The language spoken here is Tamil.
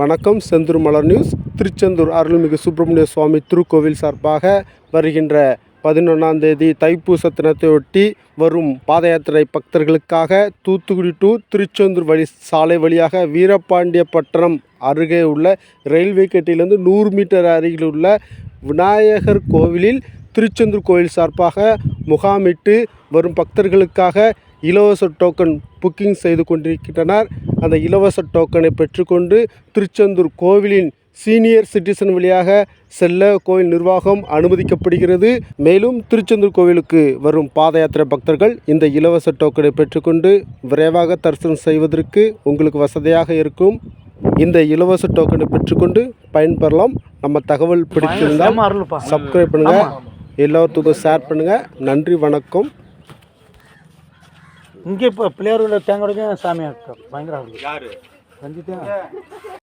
வணக்கம். செந்தூர் மலர் நியூஸ். திருச்செந்தூர் அருள்மிகு சுப்பிரமணிய சுவாமி திருக்கோவில் சார்பாக வருகின்ற 11ஆம் தேதி தைப்பூச தினத்தையொட்டி வரும் பாத யாத்திரை பக்தர்களுக்காக தூத்துக்குடி டு திருச்செந்தூர் சாலை வழியாக வீரபாண்டியப்பட்டினம் அருகே உள்ள ரயில்வே கேட்டிலிருந்து 100 மீட்டர் அருகில் உள்ள விநாயகர் கோவிலில் திருச்செந்தூர் கோவில் சார்பாக முகாமிட்டு வரும் பக்தர்களுக்காக இலவச டோக்கன் புக்கிங் செய்து கொண்டிருக்கின்றனர். அந்த இலவச டோக்கனை பெற்றுக்கொண்டு திருச்செந்தூர் கோவிலின் சீனியர் சிட்டிசன் வழியாக செல்ல கோவில் நிர்வாகம் அனுமதிக்கப்படுகிறது. மேலும் திருச்செந்தூர் கோவிலுக்கு வரும் பாத யாத்திரை பக்தர்கள் இந்த இலவச டோக்கனை பெற்றுக்கொண்டு விரைவாக தரிசனம் செய்வதற்கு உங்களுக்கு வசதியாக இருக்கும். இந்த இலவச டோக்கனை பெற்றுக்கொண்டு பயன்பெறலாம். நம்ம தகவல் பிடிச்சிருந்தால் சப்ஸ்கிரைப் பண்ணுங்க, எல்லாத்துக்கும் ஷேர் பண்ணுங்க. நன்றி, வணக்கம். இங்கே இப்போ பிள்ளையார் தேங்காய் சாமி பயங்கரம்.